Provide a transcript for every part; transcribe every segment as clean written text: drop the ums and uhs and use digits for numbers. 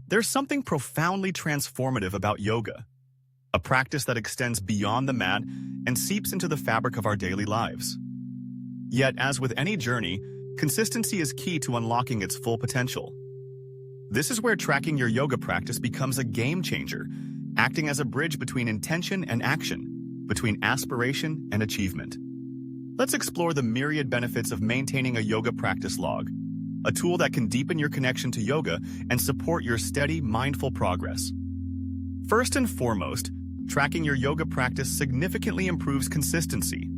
There's something profoundly transformative about yoga, a practice that extends beyond the mat and seeps into the fabric of our daily lives. Yet, as with any journey, consistency is key to unlocking its full potential. This is where tracking your yoga practice becomes a game changer, acting as a bridge between intention and action, between aspiration and achievement. Let's explore the myriad benefits of maintaining a yoga practice log, a tool that can deepen your connection to yoga and support your steady, mindful progress. First and foremost, tracking your yoga practice significantly improves consistency.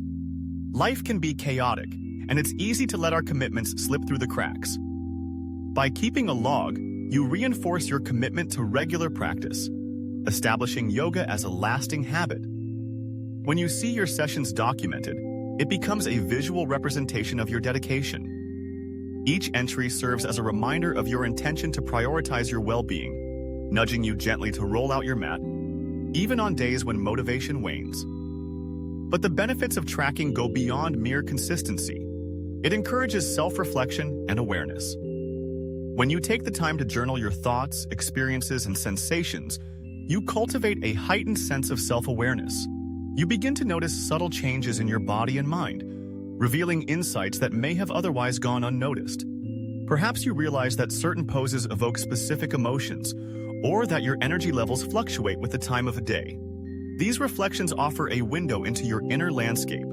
Life can be chaotic, and it's easy to let our commitments slip through the cracks. By keeping a log, you reinforce your commitment to regular practice, establishing yoga as a lasting habit. When you see your sessions documented, it becomes a visual representation of your dedication. Each entry serves as a reminder of your intention to prioritize your well-being, nudging you gently to roll out your mat, even on days when motivation wanes. But the benefits of tracking go beyond mere consistency. It encourages self-reflection and awareness. When you take the time to journal your thoughts, experiences, and sensations, you cultivate a heightened sense of self-awareness. You begin to notice subtle changes in your body and mind, revealing insights that may have otherwise gone unnoticed. Perhaps you realize that certain poses evoke specific emotions, or that your energy levels fluctuate with the time of the day. These reflections offer a window into your inner landscape,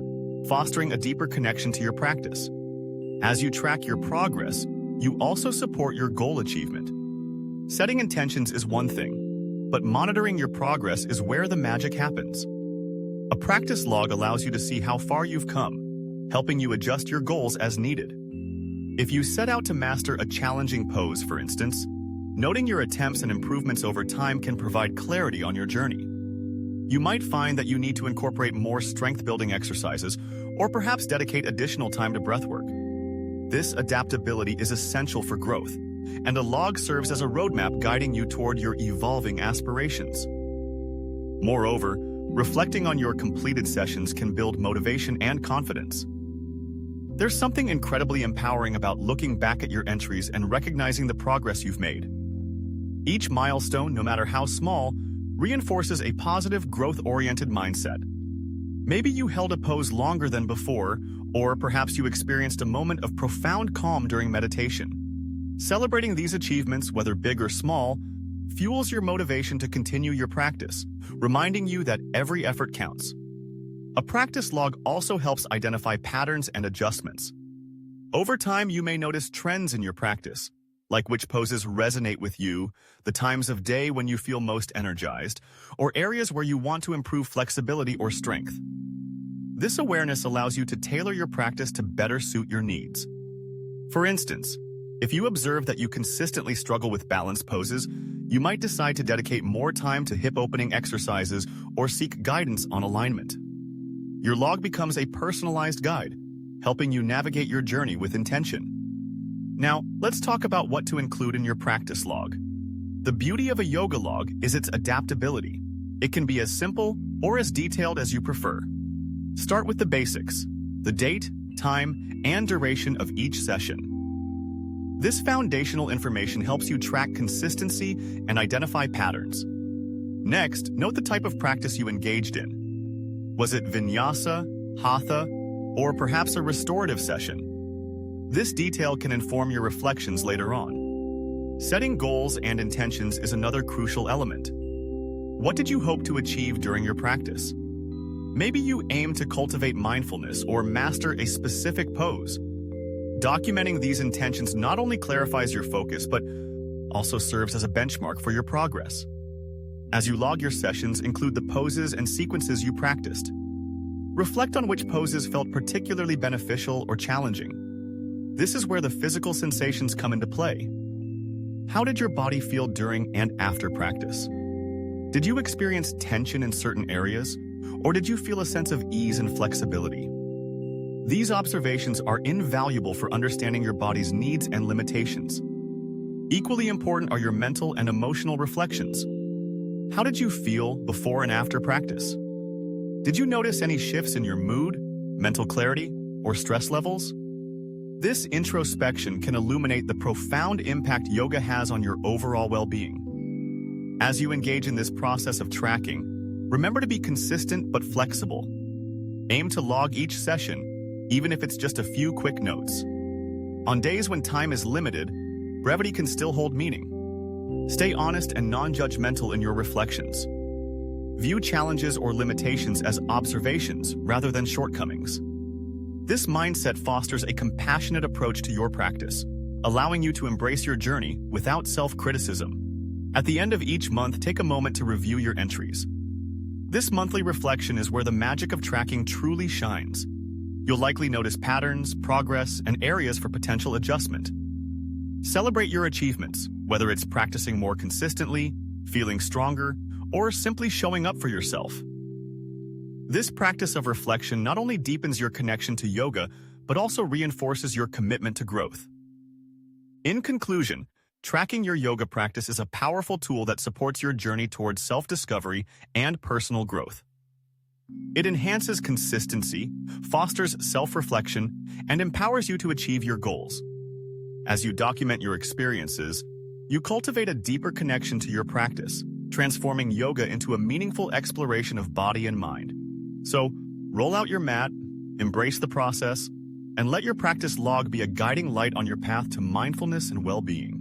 fostering a deeper connection to your practice. As you track your progress, you also support your goal achievement. Setting intentions is one thing, but monitoring your progress is where the magic happens. A practice log allows you to see how far you've come, helping you adjust your goals as needed. If you set out to master a challenging pose, for instance, noting your attempts and improvements over time can provide clarity on your journey. You might find that you need to incorporate more strength-building exercises, or perhaps dedicate additional time to breathwork. This adaptability is essential for growth, and a log serves as a roadmap guiding you toward your evolving aspirations. Moreover, reflecting on your completed sessions can build motivation and confidence. There's something incredibly empowering about looking back at your entries and recognizing the progress you've made. Each milestone, no matter how small, reinforces a positive, growth-oriented mindset. Maybe you held a pose longer than before, or perhaps you experienced a moment of profound calm during meditation. Celebrating these achievements, whether big or small, fuels your motivation to continue your practice, reminding you that every effort counts. A practice log also helps identify patterns and adjustments. Over time, you may notice trends in your practice, like which poses resonate with you, the times of day when you feel most energized, or areas where you want to improve flexibility or strength. This awareness allows you to tailor your practice to better suit your needs. For instance, if you observe that you consistently struggle with balance poses, you might decide to dedicate more time to hip opening exercises or seek guidance on alignment. Your log becomes a personalized guide, helping you navigate your journey with intention. Now, let's talk about what to include in your practice log. The beauty of a yoga log is its adaptability. It can be as simple or as detailed as you prefer. Start with the basics: the date, time, and duration of each session. This foundational information helps you track consistency and identify patterns. Next, note the type of practice you engaged in. Was it vinyasa, hatha, or perhaps a restorative session? This detail can inform your reflections later on. Setting goals and intentions is another crucial element. What did you hope to achieve during your practice? Maybe you aim to cultivate mindfulness or master a specific pose. Documenting these intentions not only clarifies your focus, but also serves as a benchmark for your progress. As you log your sessions, include the poses and sequences you practiced. Reflect on which poses felt particularly beneficial or challenging. This is where the physical sensations come into play. How did your body feel during and after practice? Did you experience tension in certain areas, or did you feel a sense of ease and flexibility? These observations are invaluable for understanding your body's needs and limitations. Equally important are your mental and emotional reflections. How did you feel before and after practice? Did you notice any shifts in your mood, mental clarity, or stress levels? This introspection can illuminate the profound impact yoga has on your overall well-being. As you engage in this process of tracking, remember to be consistent but flexible. Aim to log each session, even if it's just a few quick notes. On days when time is limited, brevity can still hold meaning. Stay honest and non-judgmental in your reflections. View challenges or limitations as observations rather than shortcomings. This mindset fosters a compassionate approach to your practice, allowing you to embrace your journey without self-criticism. At the end of each month, take a moment to review your entries. This monthly reflection is where the magic of tracking truly shines. You'll likely notice patterns, progress, and areas for potential adjustment. Celebrate your achievements, whether it's practicing more consistently, feeling stronger, or simply showing up for yourself. This practice of reflection not only deepens your connection to yoga, but also reinforces your commitment to growth. In conclusion, tracking your yoga practice is a powerful tool that supports your journey towards self-discovery and personal growth. It enhances consistency, fosters self-reflection, and empowers you to achieve your goals. As you document your experiences, you cultivate a deeper connection to your practice, transforming yoga into a meaningful exploration of body and mind. So, roll out your mat, embrace the process, and let your practice log be a guiding light on your path to mindfulness and well-being.